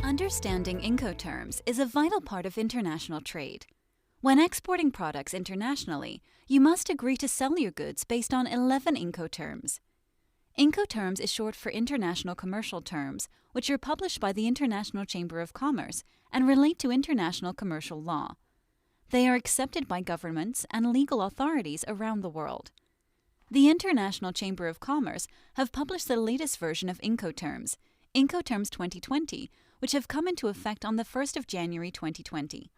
Understanding Incoterms is a vital part of international trade. When exporting products internationally, you must agree to sell your goods based on 11 Incoterms. Incoterms is short for International Commercial Terms, which are published by the International Chamber of Commerce and relate to international commercial law. They are accepted by governments and legal authorities around the world. The International Chamber of Commerce have published the latest version of Incoterms, Incoterms 2020, which have come into effect on the 1st of January 2020.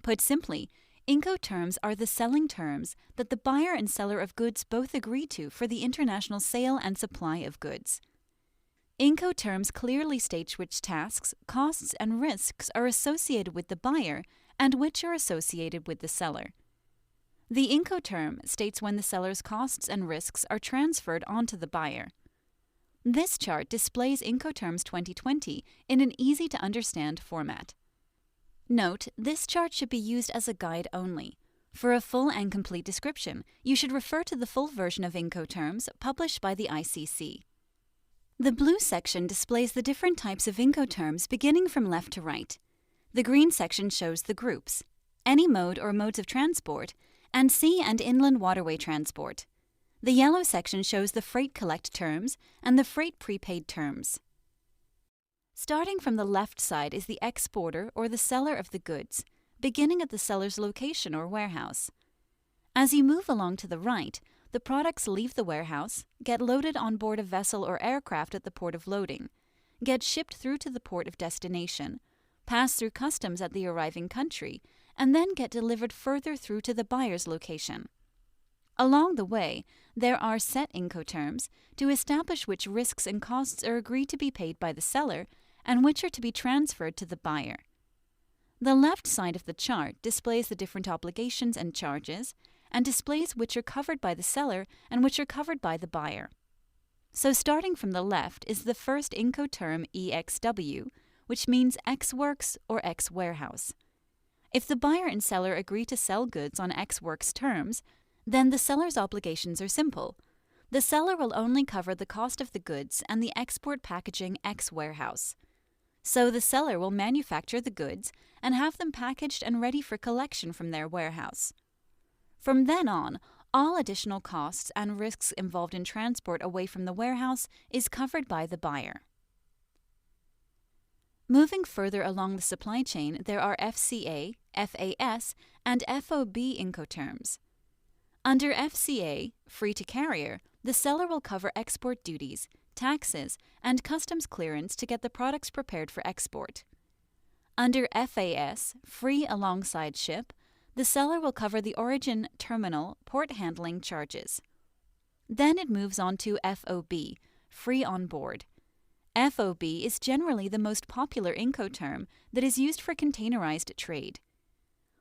Put simply, Incoterms are the selling terms that the buyer and seller of goods both agree to for the international sale and supply of goods. Incoterms clearly state which tasks, costs, and risks are associated with the buyer and which are associated with the seller. The Incoterm states when the seller's costs and risks are transferred onto the buyer. This chart displays Incoterms 2020 in an easy-to-understand format. Note, this chart should be used as a guide only. For a full and complete description, you should refer to the full version of Incoterms published by the ICC. The blue section displays the different types of Incoterms beginning from left to right. The green section shows the groups, any mode or modes of transport, and sea and inland waterway transport. The yellow section shows the freight collect terms and the freight prepaid terms. Starting from the left side is the exporter or the seller of the goods, beginning at the seller's location or warehouse. As you move along to the right, the products leave the warehouse, get loaded on board a vessel or aircraft at the port of loading, get shipped through to the port of destination, pass through customs at the arriving country, and then get delivered further through to the buyer's location. Along the way, there are set Incoterms to establish which risks and costs are agreed to be paid by the seller and which are to be transferred to the buyer. The left side of the chart displays the different obligations and charges and displays which are covered by the seller and which are covered by the buyer. So starting from the left is the first Incoterm EXW, which means X Works or X Warehouse. If the buyer and seller agree to sell goods on X Works terms, then the seller's obligations are simple. The seller will only cover the cost of the goods and the export packaging X warehouse. So the seller will manufacture the goods and have them packaged and ready for collection from their warehouse. From then on, all additional costs and risks involved in transport away from the warehouse is covered by the buyer. Moving further along the supply chain, there are FCA, FAS, and FOB Incoterms. Under FCA, free to carrier, the seller will cover export duties, taxes, and customs clearance to get the products prepared for export. Under FAS, free alongside ship, the seller will cover the origin, terminal, port handling charges. Then it moves on to FOB, free on board. FOB is generally the most popular Incoterm that is used for containerized trade.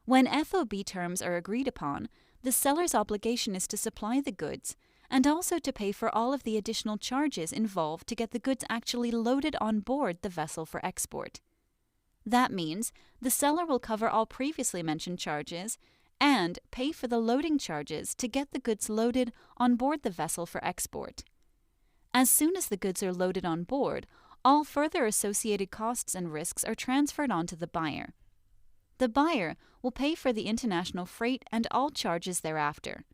When FOB terms are agreed upon, the seller's obligation is to supply the goods and also to pay for all of the additional charges involved to get the goods actually loaded on board the vessel for export. That means the seller will cover all previously mentioned charges and pay for the loading charges to get the goods loaded on board the vessel for export. As soon as the goods are loaded on board, all further associated costs and risks are transferred onto the buyer. The buyer will pay for the international freight and all charges thereafter.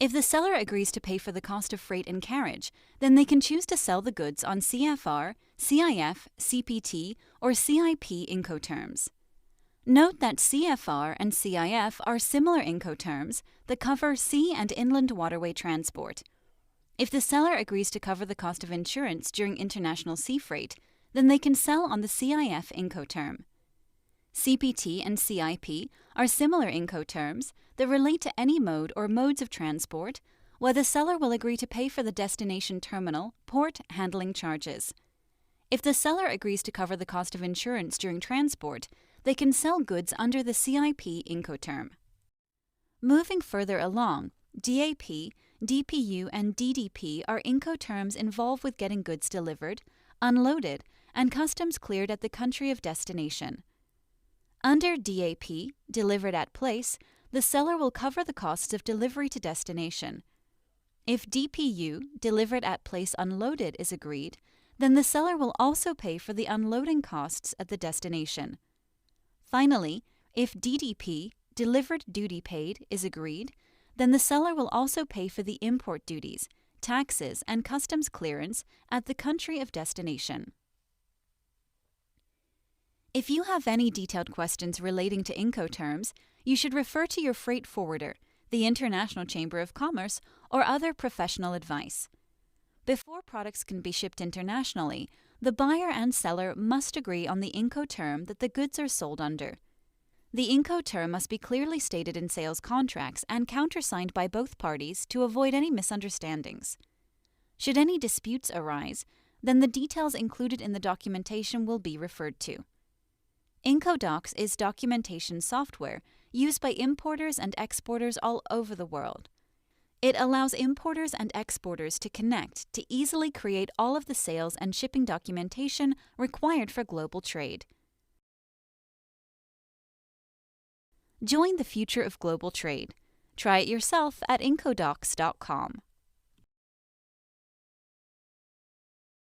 If the seller agrees to pay for the cost of freight and carriage, then they can choose to sell the goods on CFR, CIF, CPT, or CIP Incoterms. Note that CFR and CIF are similar Incoterms that cover sea and inland waterway transport. If the seller agrees to cover the cost of insurance during international sea freight, then they can sell on the CIF Incoterm. CPT and CIP are similar Incoterms that relate to any mode or modes of transport, where the seller will agree to pay for the destination terminal, port, handling charges. If the seller agrees to cover the cost of insurance during transport, they can sell goods under the CIP Incoterm. Moving further along, DAP, DPU, and DDP are Incoterms involved with getting goods delivered, unloaded, and customs cleared at the country of destination. Under DAP, delivered at place, the seller will cover the costs of delivery to destination. If DPU, delivered at place unloaded, is agreed, then the seller will also pay for the unloading costs at the destination. Finally, if DDP, delivered duty paid, is agreed, then the seller will also pay for the import duties, taxes, and customs clearance at the country of destination. If you have any detailed questions relating to Incoterms, you should refer to your freight forwarder, the International Chamber of Commerce, or other professional advice. Before products can be shipped internationally, the buyer and seller must agree on the Incoterm that the goods are sold under. The Incoterm must be clearly stated in sales contracts and countersigned by both parties to avoid any misunderstandings. Should any disputes arise, then the details included in the documentation will be referred to. Incodocs is documentation software used by importers and exporters all over the world. It allows importers and exporters to connect to easily create all of the sales and shipping documentation required for global trade. Join the future of global trade. Try it yourself at incodocs.com.